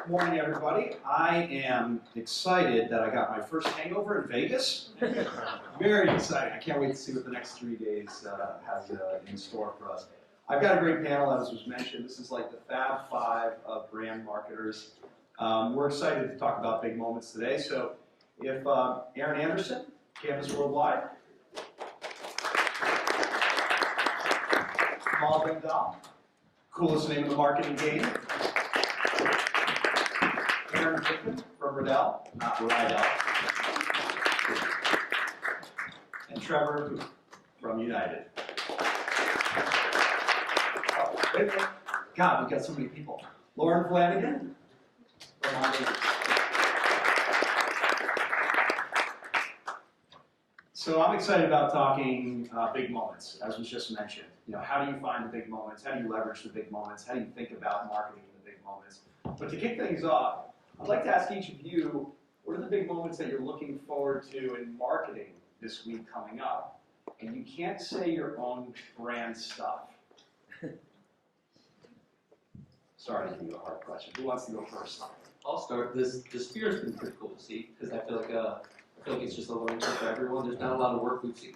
Morning, everybody. I am excited that I got my first hangover in Vegas. Very excited. I can't wait to see what the next 3 days has in store for us. I've got a great panel, as was mentioned. This is like the Fab Five of brand marketers. We're excited to talk about big moments today. So if Erin Anderson, Campus Worldwide, Kamal Bhandal, coolest name in the marketing game. Erin Griffin from Riddell, not Riddell. And Trevor from United. Oh, wait. God, we've got so many people. Lauren Flannigan from Mondelez. So I'm excited about talking big moments, as was just mentioned. You know, how do you find the big moments? How do you leverage the big moments? How do you think about marketing in the big moments? But to kick things off, I'd like to ask each of you, what are the big moments that you're looking forward to in marketing this week coming up? And you can't say your own brand stuff. Sorry to give you a hard question. Who wants to go first? I'll start. This Sphere has been pretty cool to see because I feel like it's just a learning curve for everyone. There's not a lot of work we've seen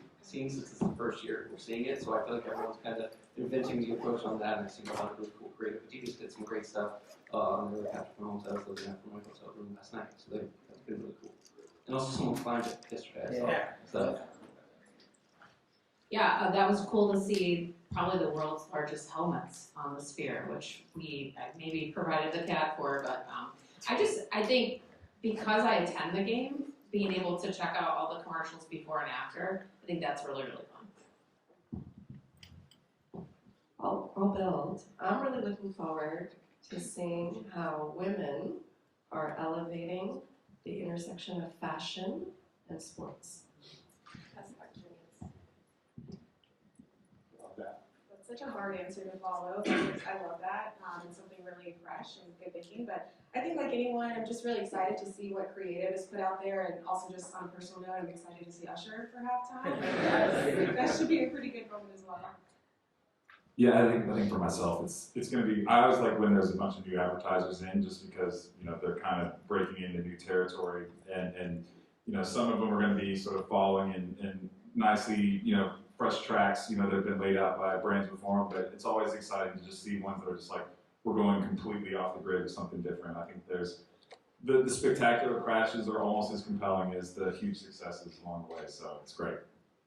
since it's the first year we're seeing it, so I feel like everyone's kind of inventing the approach on that, and I've seen a lot of really cool creative. But just did some great stuff on the capture from homes I was looking at from my hotel room last night, so that's been really cool. And also someone climbed it yesterday. Yeah, that was cool to see. Probably the world's largest helmets on the Sphere, which we maybe provided the CAD for, but I think because I attend the game, being able to check out all the commercials before and after, I think that's really, really fun. I'll build. I'm really looking forward to seeing how women are elevating the intersection of fashion and sports. That's actually Love that. That's such a hard answer to follow. But I love that. It's something really fresh and good thinking. But I think like anyone, I'm just really excited to see what creative is put out there, and also just on a personal note, I'm excited to see Usher for halftime. That should be a pretty good moment as well. Yeah, I think for myself, it's going to be. I always like when there's a bunch of new advertisers in, just because they're kind of breaking into new territory, and some of them are going to be sort of following in nicely fresh tracks that have been laid out by brands before them. But it's always exciting to just see ones that are just like, we're going completely off the grid with something different. I think there's the spectacular crashes are almost as compelling as the huge successes along the way. So it's great.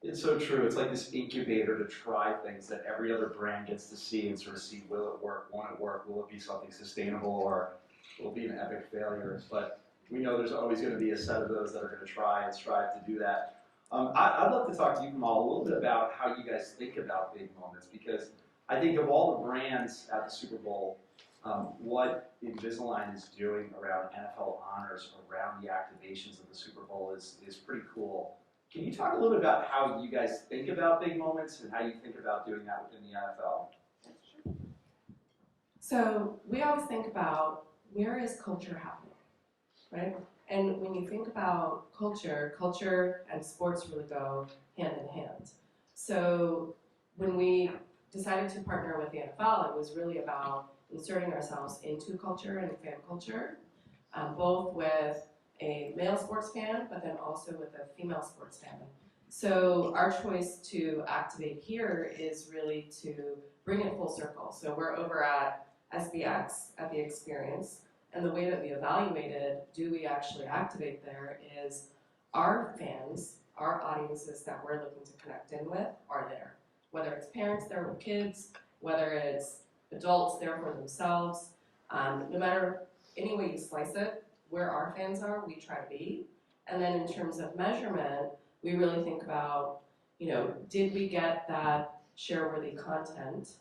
It's so true. It's like this incubator to try things that every other brand gets to see and sort of see, will it work, won't it work, will it be something sustainable, or will it be an epic failure? But we know there's always going to be a set of those that are going to try and strive to do that. I'd love to talk to you, Kamal, a little bit about how you guys think about big moments, because I think of all the brands at the Super Bowl, what Invisalign is doing around NFL honors, around the activations of the Super Bowl is pretty cool. Can you talk a little bit about how you guys think about big moments and how you think about doing that within the NFL? So we always think about, where is culture happening, right? And when you think about culture and sports really go hand in hand. So when we decided to partner with the NFL, it was really about inserting ourselves into culture and fan culture, both with a male sports fan, but then also with a female sports fan. So our choice to activate here is really to bring it full circle. So we're over at SBX at the experience, and the way that we evaluated, do we actually activate there, is our fans, our audiences that we're looking to connect in with are there. Whether it's parents there with kids, whether it's adults there for themselves, no matter any way you slice it, where our fans are, we try to be. And then in terms of measurement, we really think about, did we get that share-worthy content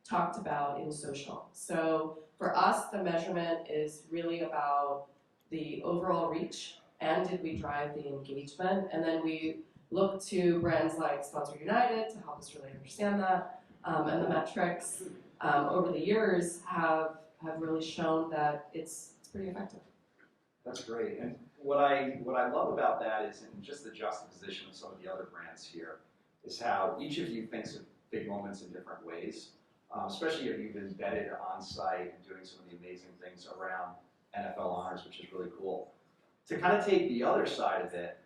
talked about in social? So for us, the measurement is really about the overall reach, and did we drive the engagement? And then we look to brands like Sponsor United to help us really understand that. And the metrics over the years have really shown that it's pretty effective. That's great. And what I love about that is, in just the juxtaposition of some of the other brands here, is how each of you thinks of big moments in different ways. Especially if you've embedded on site and doing some of the amazing things around NFL honors, which is really cool. To kind of take the other side of it,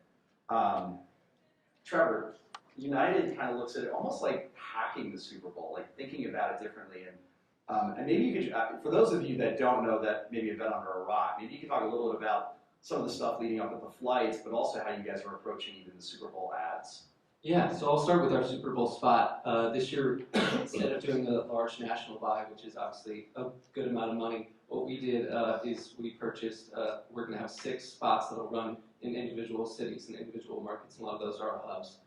Trevor, United kind of looks at it almost like hacking the Super Bowl, like thinking about it differently. And maybe you could, for those of you that don't know that maybe have been under a rock, maybe you could talk a little bit about some of the stuff leading up with the flights, but also how you guys are approaching even the Super Bowl ads. Yeah, so I'll start with our Super Bowl spot. This year, instead of doing the large national buy, which is obviously a good amount of money, what we did is we purchased, we're going to have 6 spots that will run in individual cities and individual markets, and a lot of those are our hubs.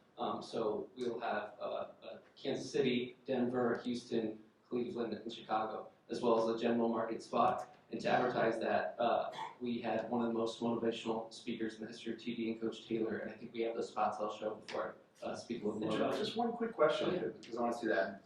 So we'll have Kansas City, Denver, Houston, Cleveland, and Chicago, as well as a general market spot. And to advertise that, we had one of the most motivational speakers in the history of TV and Coach Taylor, and I think we have those spots I'll show before I speak a little more about it. Just one quick question, because I want to see that,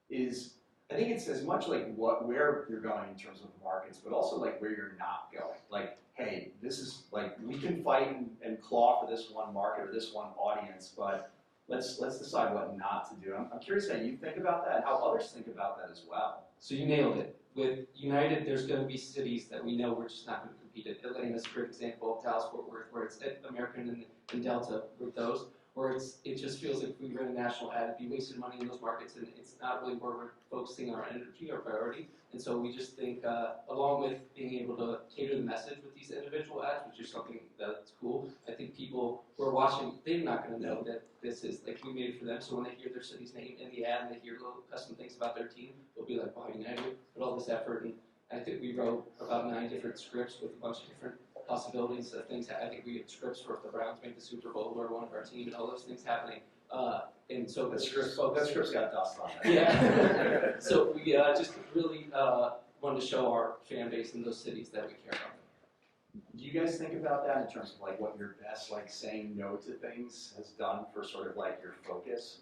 is I think it's as much like where you're going in terms of markets, but also like where you're not going. Like, hey, this is like, we can fight and claw for this one market or this one audience, but let's decide what not to do. I'm curious how you think about that and how others think about that as well. So you nailed it. With United, there's going to be cities that we know we're just not going to compete in. Atlanta's a great example, Dallas-Fort Worth, where it's American and Delta with those, where it just feels like if we ran a national ad, it'd be wasted money in those markets, and it's not really where we're focusing our energy, our priority. And so we just think, along with being able to cater the message with these individual ads, which is something that's cool, I think people who are watching, they're not going to know that this is, like, we made it for them. So when they hear their city's name in the ad and they hear little custom things about their team, they'll be like, wow, United put all this effort. And I think we wrote about 9 different scripts with a bunch of different possibilities of things. I think we had scripts for if the Browns make the Super Bowl or one of our team and all those things happening. And so That script's got dust on it. yeah. So we just really wanted to show our fan base in those cities that we care about. Do you guys think about that in terms of like what your best like saying no to things has done for sort of like your focus?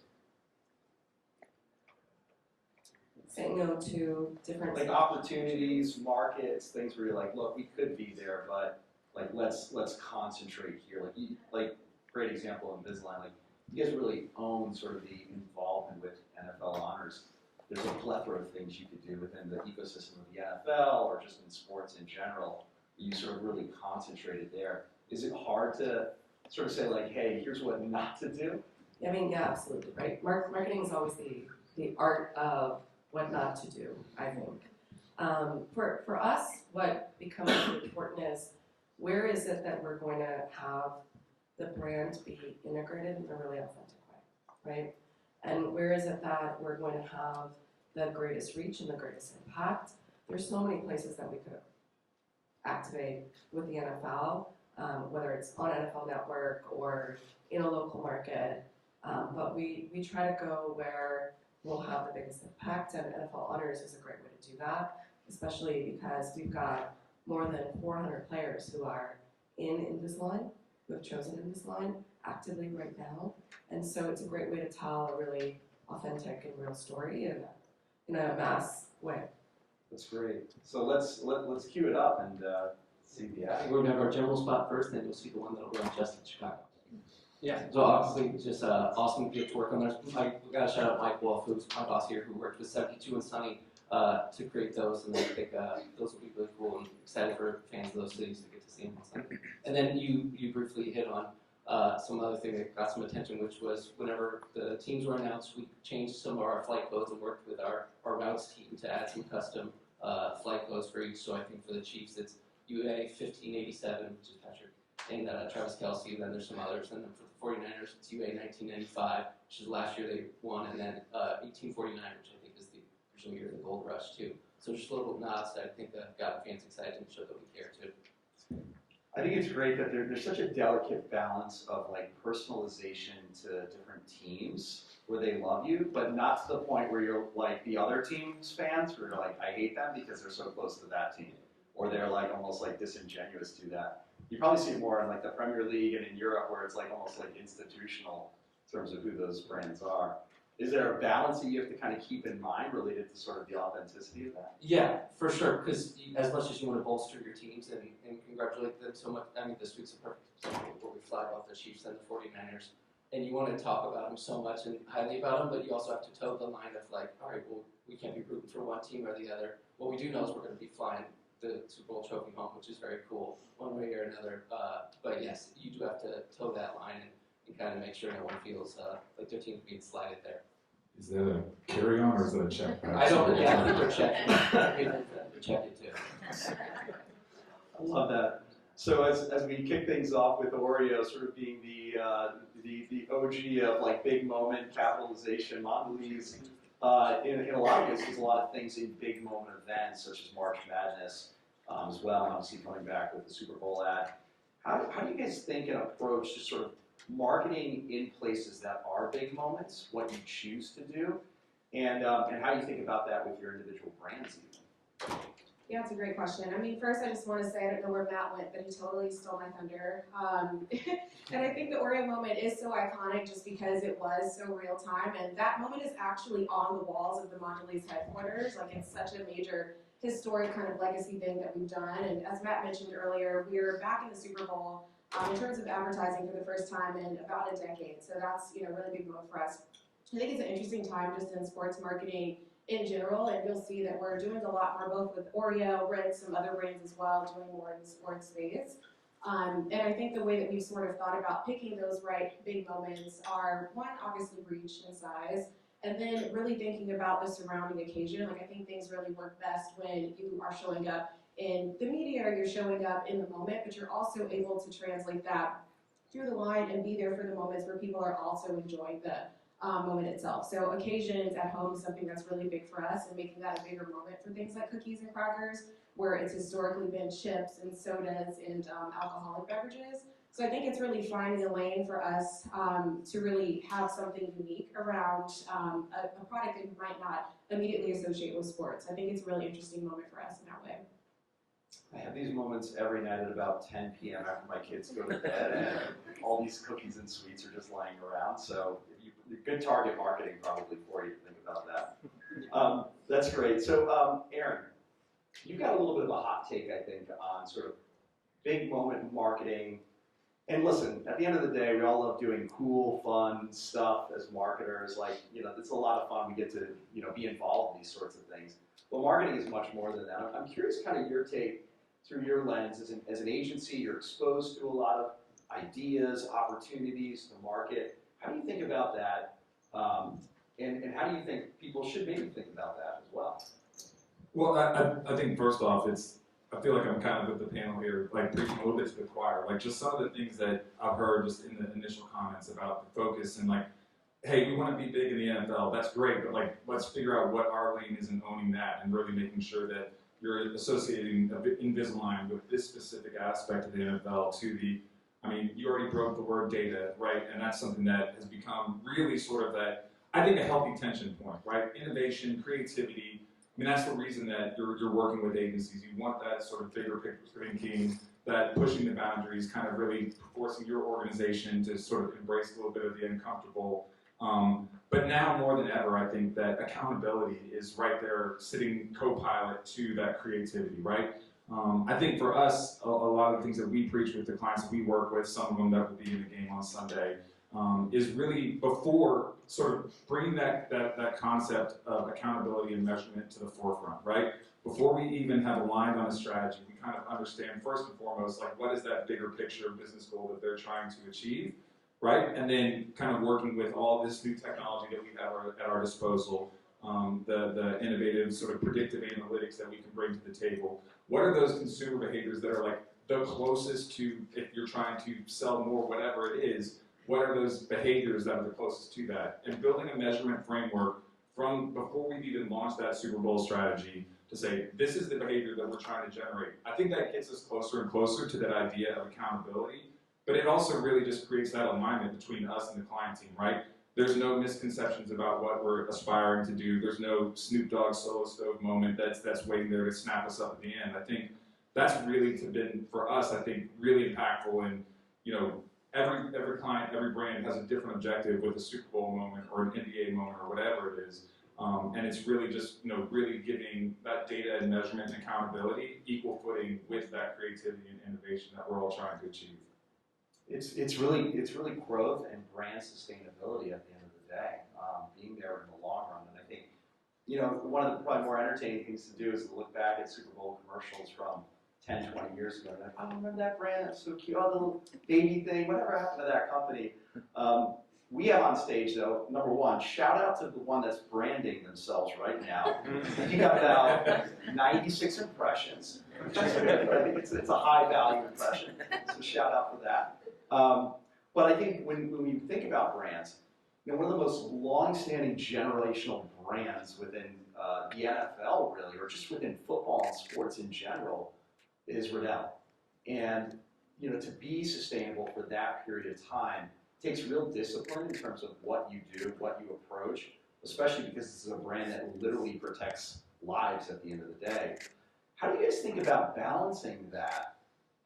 Saying no to different Like opportunities, markets, things where you're like, look, we could be there, but like let's concentrate here. Like great example in Invisalign, like you guys really own sort of the involvement with NFL honors. There's a plethora of things you could do within the ecosystem of the NFL or just in sports in general. You sort of really concentrated there. Is it hard to sort of say like, hey, here's what not to do? I mean, yeah, absolutely, right? Marketing is always the art of what not to do, I think. For us, what becomes important is where is it that we're going to have the brand be integrated in a really authentic way, right? And where is it that we're going to have the greatest reach and the greatest impact? There's so many places that we could activate with the NFL, whether it's on NFL Network or in a local market. But we try to go where we'll have the biggest impact, and NFL Honors is a great way to do that, especially because we've got more than 400 players who are in Invisalign, who have chosen Invisalign actively right now. And so it's a great way to tell a really authentic and real story in a mass way. That's great. So let's cue it up and see the I ad. think we're going to have our general spot first, then you'll see the one that'll run just in Chicago. Yeah, so obviously just awesome to get to work on those. We got to shout out Mike Wolf, who's my boss here, who worked with 72 and Sunny to create those, and I think those will be really cool and excited for fans of those cities to get to see them on Sunday. And then you briefly hit on some other thing that got some attention, which was whenever the teams were announced, we changed some of our flight codes and worked with our routes team to add some custom flight codes for each. So I think for the Chiefs, it's UA 1587, which is Patrick and Travis Kelce, and then there's some others. And then for the 49ers, it's UA 1995, which is last year they won, and then 1849, which I think is the original year of the Gold Rush too. So just little nods that I think got fans excited and showed that we care too. I think it's great that there's such a delicate balance of like personalization to different teams where they love you, but not to the point where you're like the other team's fans where you're like, I hate them because they're so close to that team. Or they're like almost like disingenuous to that. You probably see it more in like the Premier League and in Europe where it's like almost like institutional in terms of who those brands are. Is there a balance that you have to kind of keep in mind related to sort of the authenticity of that? Yeah, for sure, because as much as you want to bolster your teams and congratulate them so much, I mean, this week's a perfect example where we flag off the Chiefs and the 49ers, and you want to talk about them so much and highly about them, but you also have to toe the line of like, all right, well, we can't be rooting for one team or the other. What we do know is we're going to be flying the Super Bowl trophy home, which is very cool, one way or another. But yes, you do have to toe that line and kind of make sure no one feels like their team's being slighted there. Is that a carry-on or is that a check? I don't. Yeah, I think they're checking. They're checking too. I love that. So as we kick things off with Oreo sort of being the OG of like big moment capitalization, Mondelez in a lot of ways does a lot of things in big moment events such as March Madness as well, and obviously coming back with the Super Bowl ad. How do you guys think and approach just sort of marketing in places that are big moments, what you choose to do, and how you think about that with your individual brands even? Yeah, it's a great question. I mean, first I just want to say I don't know where Matt went, but he totally stole my thunder. And I think the Oreo moment is so iconic just because it was so real time, and that moment is actually on the walls of the Mondelez headquarters. Like, it's such a major historic kind of legacy thing that we've done. And as Matt mentioned earlier, we're back in the Super Bowl in terms of advertising for the first time in about a decade. So that's, you know, a really big moment for us. I think it's an interesting time just in sports marketing in general, and you'll see that we're doing a lot more both with Oreo, Ritz, some other brands as well, doing more in the sports space. And I think the way that we've sort of thought about picking those right big moments are, one, obviously reach and size, and then really thinking about the surrounding occasion. Like, I think things really work best when you are showing up in the media or you're showing up in the moment, but you're also able to translate that through the line and be there for the moments where people are also enjoying the moment itself. So occasions at home is something that's really big for us, and making that a bigger moment for things like cookies and crackers, where it's historically been chips and sodas and alcoholic beverages. So I think it's really finding a lane for us to really have something unique around a product that you might not immediately associate with sports. I think it's a really interesting moment for us in that way. I have these moments every night at about 10 p.m. after my kids go to bed, and all these cookies and sweets are just lying around. So good target marketing probably for you to think about that. That's great. So Erin, you've got a little bit of a hot take, I think, on sort of big moment marketing. And listen, at the end of the day, we all love doing cool, fun stuff as marketers. Like, you know, it's a lot of fun. We get to, you know, be involved in these sorts of things. But marketing is much more than that. I'm curious kind of your take through your lens as an agency. You're exposed to a lot of ideas, opportunities to market. How do you think about that? And how do you think people should maybe think about that as well? Well, I think first off, I feel like I'm kind of with the panel here, like preaching a little bit to the choir. Like, just some of the things that I've heard just in the initial comments about the focus and like, hey, we want to be big in the NFL. That's great, but like, let's figure out what our lane is in owning that, and really making sure that you're associating Invisalign with this specific aspect of the NFL to the, I mean, you already broke the word data, right? And that's something that has become really sort of that, I think, a healthy tension point, right? Innovation, creativity. I mean, that's the reason that you're working with agencies. You want that sort of bigger picture thinking, that pushing the boundaries, kind of really forcing your organization to sort of embrace a little bit of the uncomfortable. But now more than ever, I think that accountability is right there, sitting co-pilot to that creativity, right? I think for us, a lot of the things that we preach with the clients that we work with, some of them that will be in the game on Sunday, is really before sort of bringing that concept of accountability and measurement to the forefront, right? Before we even have aligned on a strategy, we kind of understand first and foremost, like, what is that bigger picture business goal that they're trying to achieve, right? And then kind of working with all this new technology that we have at our disposal, the innovative sort of predictive analytics that we can bring to the table. What are those consumer behaviors that are like the closest to, if you're trying to sell more, whatever it is, what are those behaviors that are the closest to that? And building a measurement framework from before we've even launched that Super Bowl strategy to say, this is the behavior that we're trying to generate. I think that gets us closer and closer to that idea of accountability, but it also really just creates that alignment between us and the client team, right? There's no misconceptions about what we're aspiring to do. There's no Snoop Dogg solo stove moment that's waiting there to snap us up at the end. I think that's really been, for us, I think, really impactful. And, you know, every client, every brand has a different objective with a Super Bowl moment or an NBA moment or whatever it is. And it's really just, you know, really giving that data and measurement and accountability equal footing with that creativity and innovation that we're all trying to achieve. It's really growth and brand sustainability at the end of the day, being there in the long run. And I think one of the probably more entertaining things to do is to look back at Super Bowl commercials from 10, 20 years ago. And like, oh, remember that brand? That's so cute. Oh, the little baby thing. Whatever happened to that company? We have on stage, though, number one, shout out to the one that's branding themselves right now. You got about 96 impressions, which is good. I think it's a high value impression, so shout out for that. But I think when we think about brands, one of the most long-standing generational brands within the NFL, really, or just within football and sports in general, is Riddell. And to be sustainable for that period of time takes real discipline in terms of what you do, what you approach, especially because this is a brand that literally protects lives at the end of the day. How do you guys think about balancing that,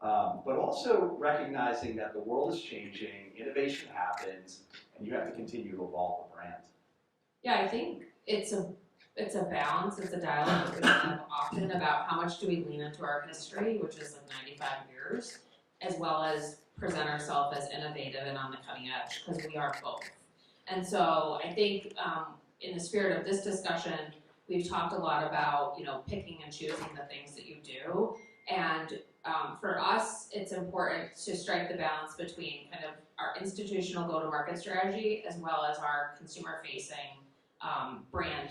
but also recognizing that the world is changing, innovation happens, and you have to continue to evolve the brand? Yeah, I think it's a balance, it's a dialogue that we have often about how much do we lean into our history, which is like 95 years, as well as present ourselves as innovative and on the cutting edge, because we are both. And so I think in the spirit of this discussion, we've talked a lot about, picking and choosing the things that you do. And for us, it's important to strike the balance between kind of our institutional go-to-market strategy as well as our consumer-facing brand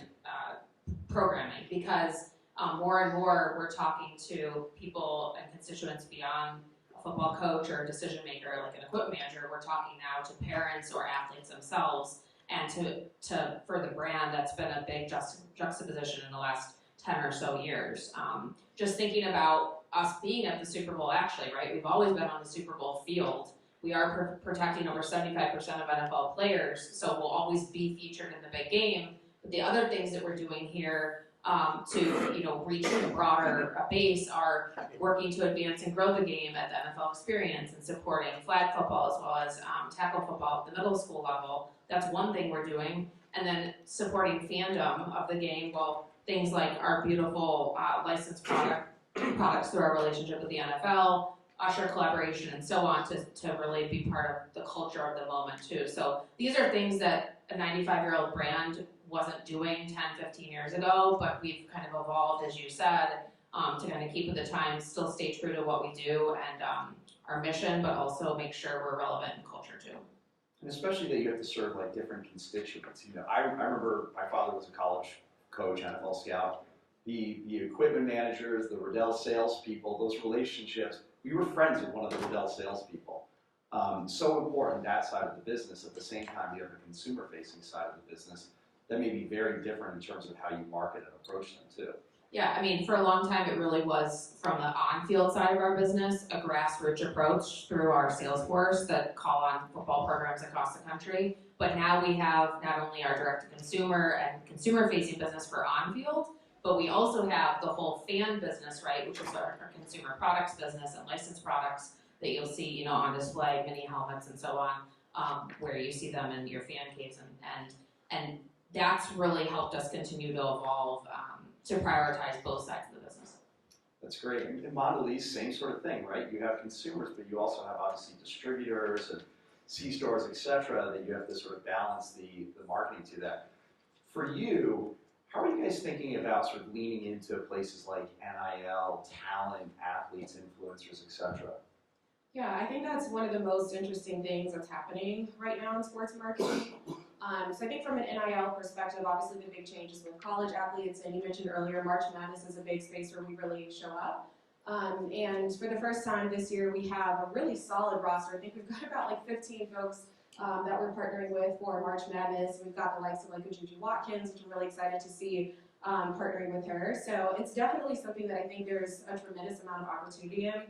programming, because more and more we're talking to people and constituents beyond a football coach or a decision maker like an equipment manager. We're talking now to parents or athletes themselves, and to for the brand that's been a big juxtaposition in the last 10 or so years. Just thinking about us being at the Super Bowl, actually, right? We've always been on the Super Bowl field. We are protecting over 75% of NFL players, so we'll always be featured in the big game. But the other things that we're doing here to reach a broader base are working to advance and grow the game at the NFL experience and supporting flag football as well as tackle football at the middle school level. That's one thing we're doing. And then supporting fandom of the game, well, things like our beautiful licensed products through our relationship with the NFL, Usher collaboration, and so on to really be part of the culture of the moment too. So these are things that a 95-year-old brand wasn't doing 10, 15 years ago, but we've kind of evolved, as you said, to kind of keep with the times, still stay true to what we do and our mission, but also make sure we're relevant in culture too. And especially that you have to serve like different constituents. I remember my father was a college coach, NFL scout. The equipment managers, the Riddell salespeople, those relationships, we were friends with one of the Riddell salespeople. So important, that side of the business. At the same time, you have the consumer-facing side of the business that may be very different in terms of how you market and approach them too. Yeah, I mean, for a long time, it really was from the on-field side of our business, a grassroots approach through our sales force that call on football programs across the country. But now we have not only our direct-to-consumer and consumer-facing business for on-field, but we also have the whole fan business, right, which is our consumer products business and licensed products that you'll see, on display, mini helmets and so on, where you see them in your fan caves, and that's really helped us continue to evolve to prioritize both sides of the business. That's great. And Mondelez, same sort of thing, right? You have consumers, but you also have obviously distributors and C-stores, et cetera, that you have to sort of balance the marketing to that. For you, how are you guys thinking about sort of leaning into places like NIL, talent, athletes, influencers, et cetera? Yeah, I think that's one of the most interesting things that's happening right now in sports marketing. So I think from an NIL perspective, obviously the big changes with college athletes, and you mentioned earlier, March Madness is a big space where we really show up. And for the first time this year, we have a really solid roster. I think we've got about like 15 folks that we're partnering with for March Madness. We've got the likes of like a Juju Watkins, which I'm really excited to see partnering with her. So it's definitely something that I think there's a tremendous amount of opportunity in.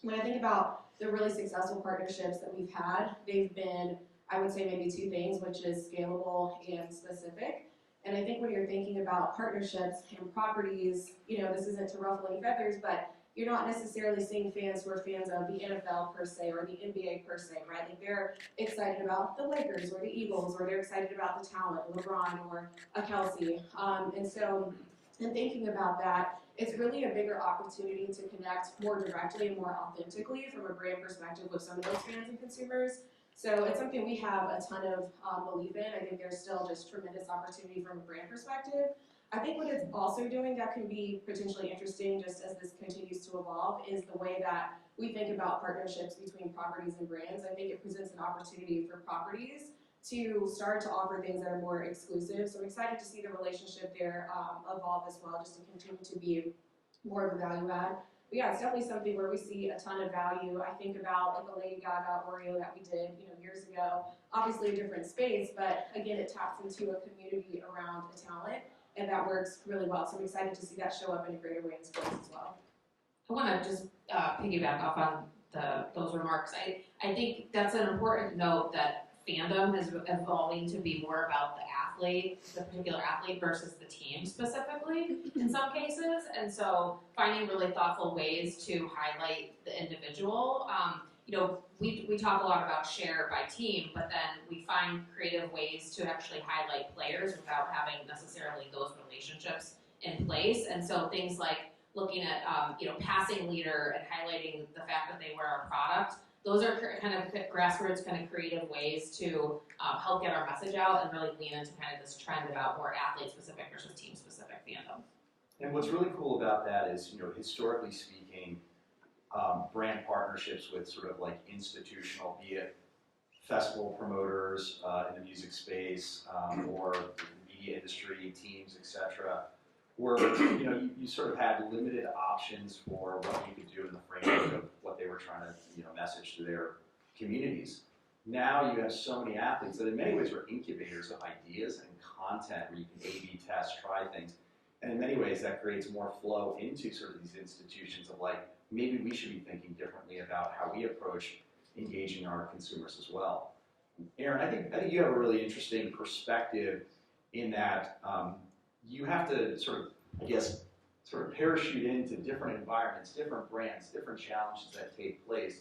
When I think about the really successful partnerships that we've had, they've been, I would say, maybe two things, which is scalable and specific. And I think when you're thinking about partnerships and properties, this isn't to ruffle any feathers, but you're not necessarily seeing fans who are fans of the NFL per se or the NBA per se, right? Like they're excited about the Lakers or the Eagles, or they're excited about the talent, LeBron or a Kelsey. And so in thinking about that, it's really a bigger opportunity to connect more directly and more authentically from a brand perspective with some of those fans and consumers. So it's something we have a ton of belief in. I think there's still just tremendous opportunity from a brand perspective. I think what it's also doing that can be potentially interesting just as this continues to evolve is the way that we think about partnerships between properties and brands. I think it presents an opportunity for properties to start to offer things that are more exclusive. So I'm excited to see the relationship there evolve as well, just to continue to be more of a value add. But yeah, it's definitely something where we see a ton of value. I think about like the Lady Gaga Oreo that we did, years ago. Obviously a different space, but again, it taps into a community around a talent, and that works really well. So I'm excited to see that show up in a greater way in sports as well. I want to just piggyback off on those remarks. I think that's an important note that fandom is evolving to be more about the athlete, the particular athlete versus the team specifically in some cases. And so finding really thoughtful ways to highlight the individual. We talk a lot about share by team, but then we find creative ways to actually highlight players without having necessarily those relationships in place. And so things like looking at passing leader and highlighting the fact that they wear our product. Those are kind of grassroots, kind of creative ways to help get our message out and really lean into kind of this trend about more athlete-specific versus team-specific fandom. And what's really cool about that is, historically speaking, brand partnerships with sort of like institutional, be it festival promoters in the music space or the media industry, teams, etc., where you sort of had limited options for what you could do in the framework of what they were trying to message to their communities. Now you have so many athletes that in many ways are incubators of ideas and content where you can A/B test, try things, and in many ways that creates more flow into sort of these institutions of like maybe we should be thinking differently about how we approach engaging our consumers as well. Erin, I think you have a really interesting perspective in that. You have to sort of parachute into different environments, different brands, different challenges that take place.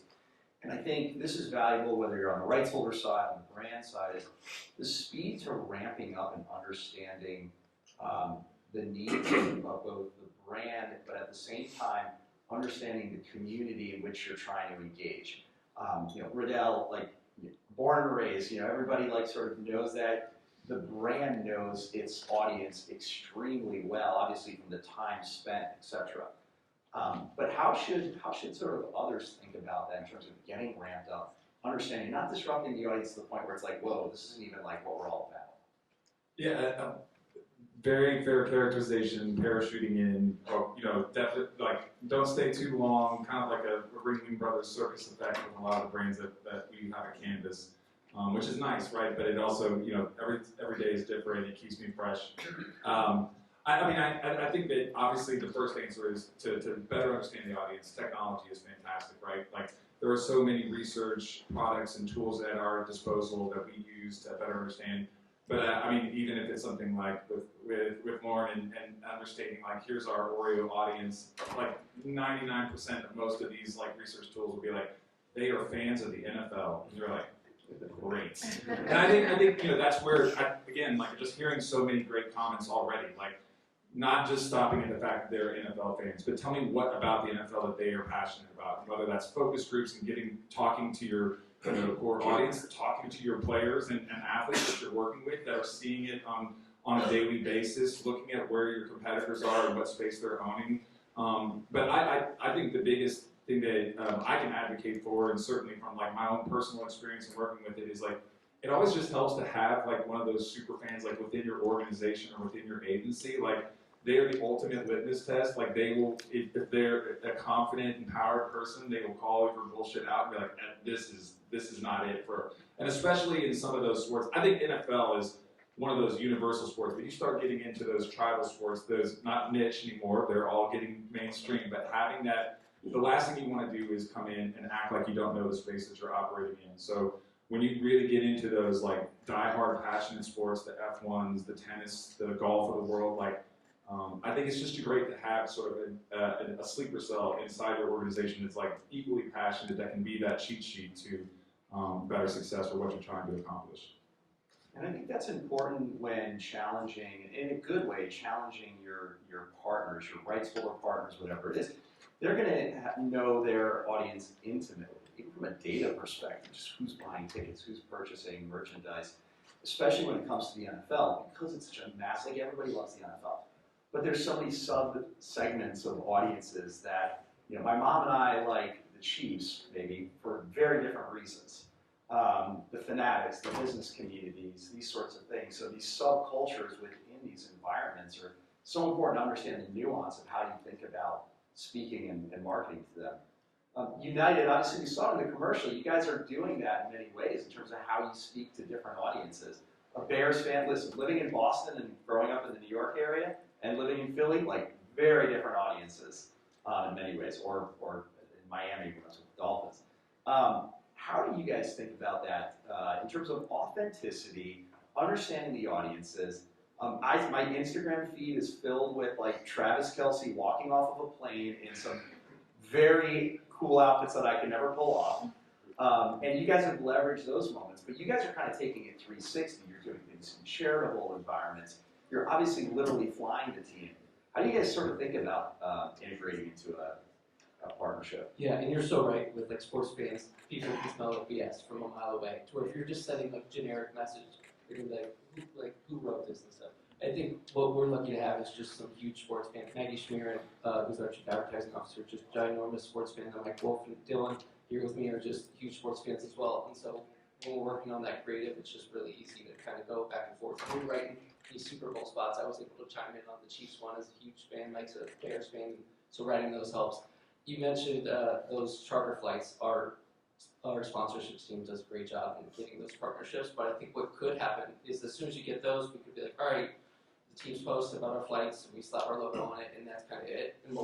And I think this is valuable whether you're on the rights holder side, on the brand side, is the speed to ramping up and understanding the needs of both the brand, but at the same time, understanding the community in which you're trying to engage. Riddell, born and raised, everybody sort of knows that. The brand knows its audience extremely well, obviously from the time spent, etc. But how should sort of others think about that in terms of getting ramped up, understanding, not disrupting the audience to the point where it's like, whoa, this isn't even like what we're all about. Yeah, very fair characterization, parachuting in, definitely, don't stay too long, kind of like a Ringling Brothers circus effect with a lot of the brands that we have at Canvas. Which is nice, right? But it also, every day is different. It keeps me fresh. I think that obviously the first answer is to better understand the audience. Technology is fantastic, right? There are so many research products and tools at our disposal that we use to better understand. But even if it's something like with Lauren and understanding here's our Oreo audience, 99% of most of these research tools will be they are fans of the NFL, and you're like. Great. And I think that's where, again, just hearing so many great comments already, not just stopping at the fact that they're NFL fans, but tell me what about the NFL that they are passionate about, whether that's focus groups and talking to your core audience, talking to your players and athletes that you're working with that are seeing it on a daily basis, looking at where your competitors are and what space they're owning. But I think the biggest thing that I can advocate for, and certainly from my own personal experience in working with it, is it always just helps to have one of those super fans within your organization or within your agency. They are the ultimate litmus test. They will, if they're a confident, empowered person, they will call your bullshit out and be like, this is not it for. And especially in some of those sports, I think NFL is one of those universal sports. But you start getting into those tribal sports, those not niche anymore. They're all getting mainstream. But having that. The last thing you want to do is come in and act like you don't know the space that you're operating in. So when you really get into those die-hard passionate sports, the F1s, the tennis, the golf of the world, I think it's just great to have sort of a sleeper cell inside your organization that's equally passionate, that can be that cheat sheet to better success for what you're trying to accomplish. And I think that's important when challenging, in a good way, challenging your partners, your rights holder partners, whatever it is. They're going to know their audience intimately, even from a data perspective, just who's buying tickets, who's purchasing merchandise, especially when it comes to the NFL, because it's such a mass, everybody loves the NFL. but there's so many sub-segments of audiences that, my mom and I like the Chiefs, maybe, for very different reasons. The fanatics, the business communities, these sorts of things. So these subcultures within these environments are so important to understand the nuance of how you think about speaking and marketing to them. United, obviously we saw in the commercial, you guys are doing that in many ways in terms of how you speak to different audiences. A Bears fan, listen, living in Boston and growing up in the New York area and living in Philly, like very different audiences in many ways, or in Miami when I was with the Dolphins. How do you guys think about that in terms of authenticity, understanding the audiences? My Instagram feed is filled with like Travis Kelce walking off of a plane in some very cool outfits that I can never pull off. And you guys have leveraged those moments, but you guys are kind of taking it 360. You're doing things in charitable environments. You're obviously literally flying the team. How do you guys sort of think about integrating into a partnership? Yeah, and you're so right with like sports fans, people can smell like BS from a mile away. To where if you're just sending like generic message, you're gonna be like who wrote this and stuff. I think what we're lucky to have is just some huge sports fans. Maggie Schmierin, who's our chief advertising officer, just ginormous sports fans. And Mike Wolf and Dylan here with me are just huge sports fans as well. And so when we're working on that creative, it's just really easy to kind of go back and forth. When we're writing these Super Bowl spots, I was able to chime in on the Chiefs one as a huge fan, Mike's a Bears fan, so writing those helps. You mentioned those charter flights. Our sponsorship team does a great job in getting those partnerships, but I think what could happen is as soon as you get those, we could be like, all right, the teams post about our flights, and we slap our logo on it, and that's kind of it. And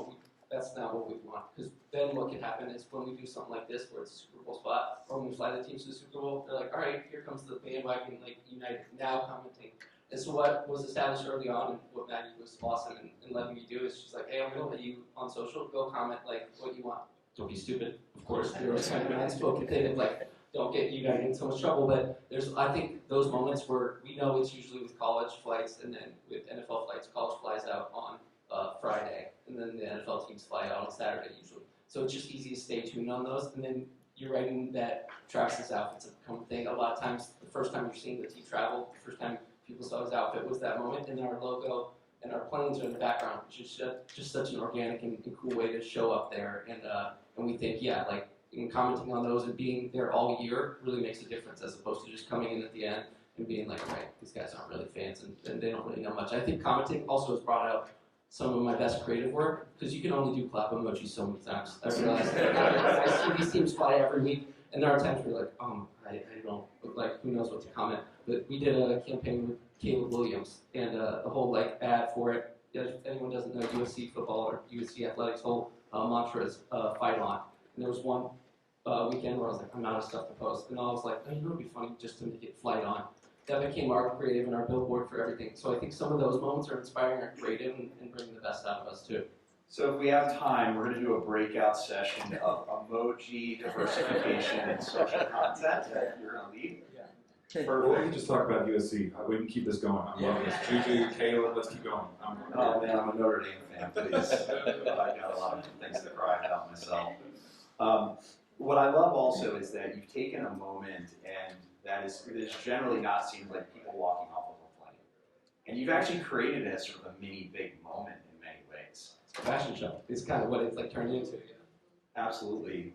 that's not what we want, because then what can happen is when we do something like this, where it's a Super Bowl spot, or when we fly the teams to the Super Bowl, they're like, all right, here comes the bandwagon, like United now commenting. And so what was established early on, and what Maggie was awesome in letting me do, is she's like, hey, I'm going to let you on social go comment like what you want. Don't be stupid, of course. There was kind of an unspoken thing of like, don't get you guys in so much trouble. But I think those moments where we know it's usually with college flights, and then with NFL flights, college flies out on Friday, and then the NFL teams fly out on Saturday usually. So it's just easy to stay tuned on those. And then you're writing that Travis's outfits have become a thing. A lot of times, the first time you're seeing the team travel, the first time people saw his outfit was that moment, and then our logo and our planes are in the background, which is just such an organic and cool way to show up there. And we think, yeah, like in commenting on those and being there all year really makes a difference, as opposed to just coming in at the end and being like, right, these guys aren't really fans and they don't really know much. I think commenting also has brought out some of my best creative work, because you can only do clap emojis so many times. I realize I see these teams fly every week, and there are times where you're like, I don't, like, who knows what to comment. But we did a campaign with Caleb Williams, and the whole like ad for it. If anyone doesn't know, USC football or USC athletics whole mantra is fight on. And there was one weekend where I was like, I'm out of stuff to post, and I was like, oh, you know, it'd be funny just to make it flight on. That became our creative and our billboard for everything. So I think some of those moments are inspiring our creative and bringing the best out of us too. So if we have time, we're going to do a breakout session of emoji diversification and social content that you're going to lead. Well, we can just talk about USC. We can keep this going. I love this. Juju, Caleb, let's keep going. Oh man, I'm a Notre Dame fan, please. I got a lot of things to cry about myself. What I love also is that you've taken a moment, and that is generally not seen like people walking off of a plane. And you've actually created it as sort of a mini big moment in many ways. It's a fashion show. It's kind of what it's like turned into. Absolutely.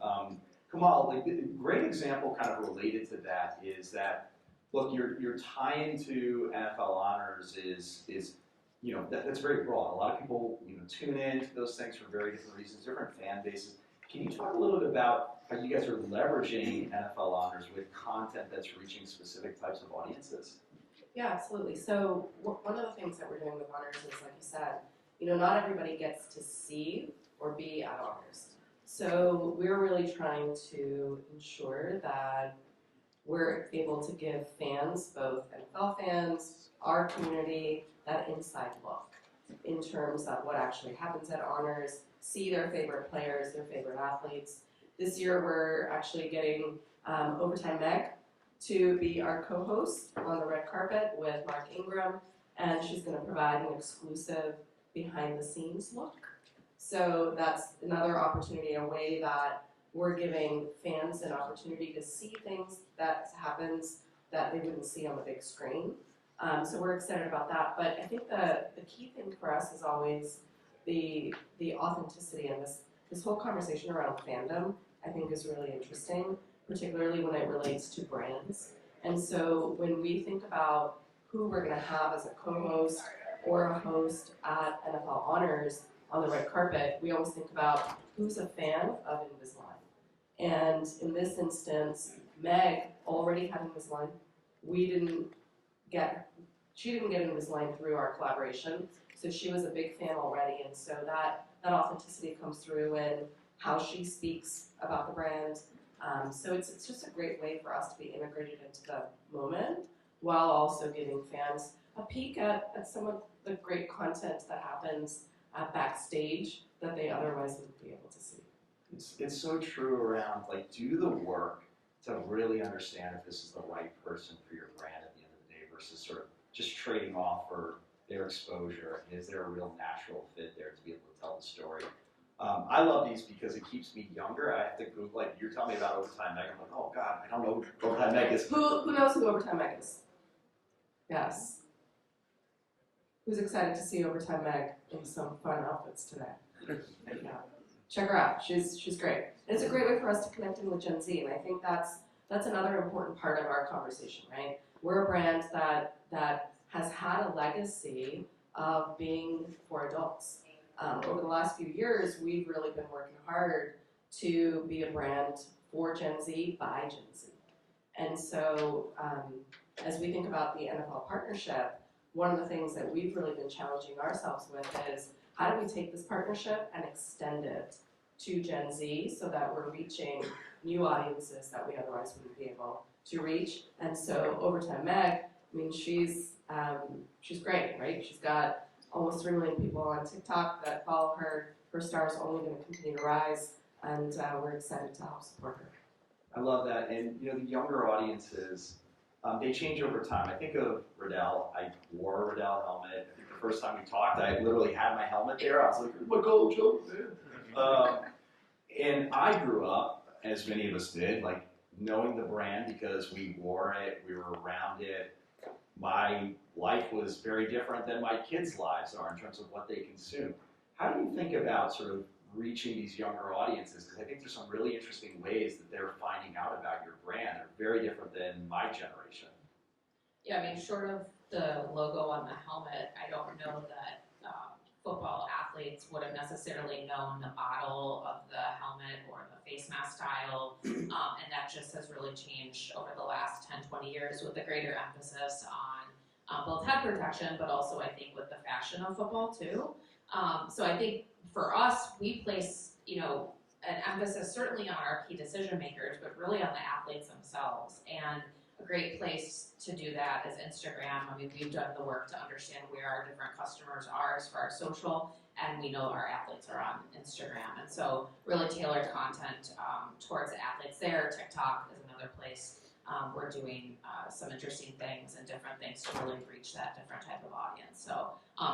Kamal, like, a great example kind of related to that is that, look, your tie into NFL honors is that's very broad. A lot of people tune in to those things for very different reasons, different fan bases. Can you talk a little bit about how you guys are leveraging NFL honors with content that's reaching specific types of audiences? Yeah, absolutely. So one of the things that we're doing with honors is, like you said, not everybody gets to see or be at honors. So we're really trying to ensure that we're able to give fans, both NFL fans, our community, that inside look in terms of what actually happens at honors, see their favorite players, their favorite athletes. This year we're actually getting Overtime Meg to be our co-host on the red carpet with Mark Ingram, and she's going to provide an exclusive behind-the-scenes look. So that's another opportunity, a way that we're giving fans an opportunity to see things that happens that they wouldn't see on the big screen. So we're excited about that. But I think the key thing for us is always the authenticity, and this whole conversation around fandom I think is really interesting, particularly when it relates to brands. And so when we think about who we're going to have as a co-host or a host at NFL Honors on the red carpet, we always think about who's a fan of Invisalign. And in this instance, Meg already had Invisalign. She didn't get Invisalign through our collaboration, so she was a big fan already, and so that authenticity comes through in how she speaks about the brand. So it's just a great way for us to be integrated into the moment while also giving fans a peek at some of the great content that happens backstage that they otherwise wouldn't be able to see. It's so true around, like, do the work to really understand if this is the right person for your brand at the end of the day versus sort of just trading off for their exposure. Is there a real natural fit there to be able to tell the story? I love these because it keeps me younger. I have to Google, like, you're telling me about Overtime Meg. I'm like, oh God, I don't know who Overtime Meg is. Who knows who Overtime Meg is? Yes. Who's excited to see Overtime Meg in some fun outfits today? Yeah. Check her out. She's great. And it's a great way for us to connect in with Gen Z, and I think that's another important part of our conversation, right? We're a brand that has had a legacy of being for adults. Over the last few years, we've really been working hard to be a brand for Gen Z by Gen Z. And so as we think about the NFL partnership, one of the things that we've really been challenging ourselves with is how do we take this partnership and extend it to Gen Z so that we're reaching new audiences that we otherwise wouldn't be able to reach. And so Overtime Meg, I mean, she's great, right? She's got almost 3 million people on TikTok that follow her. Her star is only going to continue to rise, and we're excited to help support her. I love that. And, you know, the younger audiences, they change over time. I think of Riddell. I wore a Riddell helmet. I think the first time we talked, I literally had my helmet there. I was like, my coach helmet. And I grew up, as many of us did, like, knowing the brand because we wore it, we were around it. My life was very different than my kids' lives are in terms of what they consume. How do you think about sort of reaching these younger audiences? Because I think there's some really interesting ways that they're finding out about your brand. They're very different than my generation. Yeah, I mean, short of the logo on the helmet, I don't know that football athletes would have necessarily known the model of the helmet or the face mask style, and that just has really changed over the last 10, 20 years with a greater emphasis on both head protection, but also I think with the fashion of football too. So I think for us, we place, you know, an emphasis certainly on our key decision makers, but really on the athletes themselves. And a great place to do that is Instagram. I mean, we've done the work to understand where our different customers are as far as social, and we know our athletes are on Instagram. And so really tailored content towards the athletes there. TikTok is another place we're doing some interesting things and different things to really reach that different type of audience. So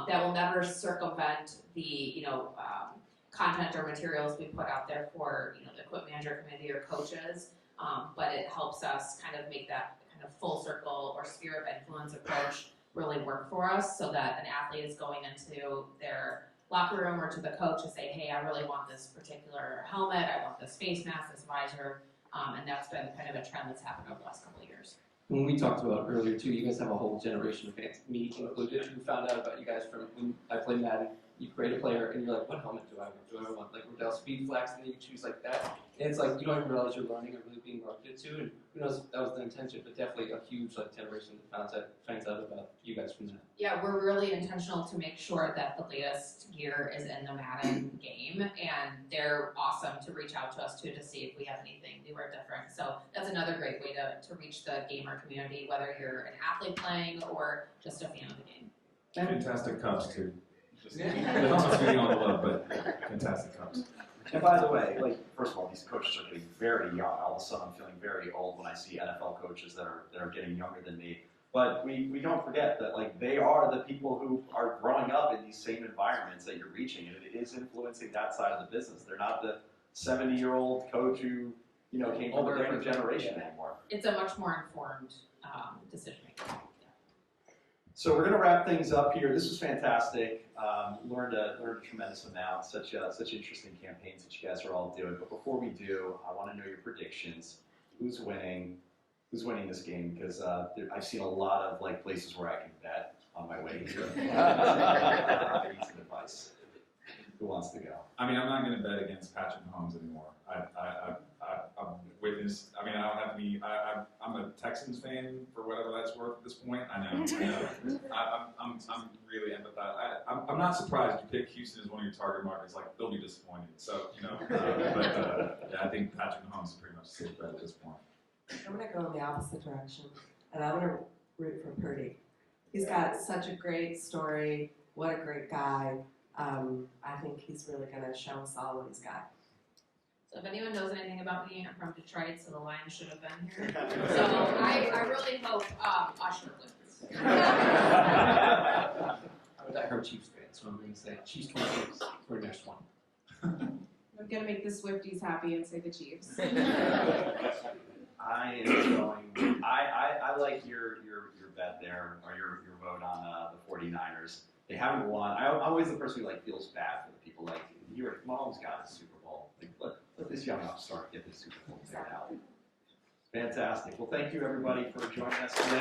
that will never circumvent the, you know, content or materials we put out there for, you know, the equipment manager committee or coaches, but it helps us kind of make that kind of full circle or sphere of influence approach really work for us, so that an athlete is going into their locker room or to the coach to say, hey, I really want this particular helmet, I want this face mask, this visor, and that's been kind of a trend that's happened over the last couple of years. When we talked about earlier too, you guys have a whole generation of fans, me included, who found out about you guys from when I played Madden. You create a player and you're like, what helmet do I want? Do I want like Riddell Speed Flex? And then you choose like that. And it's like you don't even realize you're learning and really being marketed to. And who knows if that was the intention, but definitely a huge like generation that finds out about you guys from that. Yeah, we're really intentional to make sure that the latest gear is in the Madden game, and they're awesome to reach out to us too to see if we have anything new or different. So that's another great way to reach the gamer community, whether you're an athlete playing or just a fan of the game. Fantastic cups too. The helmet's getting on the low, but fantastic cups. And by the way, like, first of all, these coaches are getting very young. All of a sudden, I'm feeling very old when I see NFL coaches that are getting younger than me. But we don't forget that, like, they are the people who are growing up in these same environments that you're reaching, and it is influencing that side of the business. They're not the 70-year-old coach who, you know, came from a different generation anymore. It's a much more informed decision making. So we're going to wrap things up here. This was fantastic. Learned a tremendous amount. Such interesting campaigns that you guys are all doing. But before we do, I want to know your predictions. Who's winning? Who's winning this game? Because I've seen a lot of like places where I can bet on my way here. I need some advice. Who wants to go? I mean, I'm not going to bet against Patrick Mahomes anymore. I'm witnessed. I mean, I don't have to be. I'm a Texans fan for whatever that's worth at this point. I know. I'm really empathetic. I'm not surprised you pick Houston as one of your target markets. Like they'll be disappointed. So yeah, I think Patrick Mahomes is pretty much a safe bet at this point. I'm going to go in the opposite direction, and I'm going to root for Purdy. He's got such a great story. What a great guy. I think he's really going to show us all what he's got. So if anyone knows anything about me, I'm from Detroit, so the Lions should have been here. So I really hope Usher wins. I'm a diehard Chiefs fan, so I'm going to say Chiefs 26 for the next one. I'm gonna make the Swifties happy and say the Chiefs. I am going. I like your bet there, or your vote on the 49ers. They haven't won. I'm always the person who like feels bad for the people like Mahomes got the Super Bowl. Like, let this young upstart get the Super Bowl figured out. Fantastic. Well, thank you everybody for joining us today.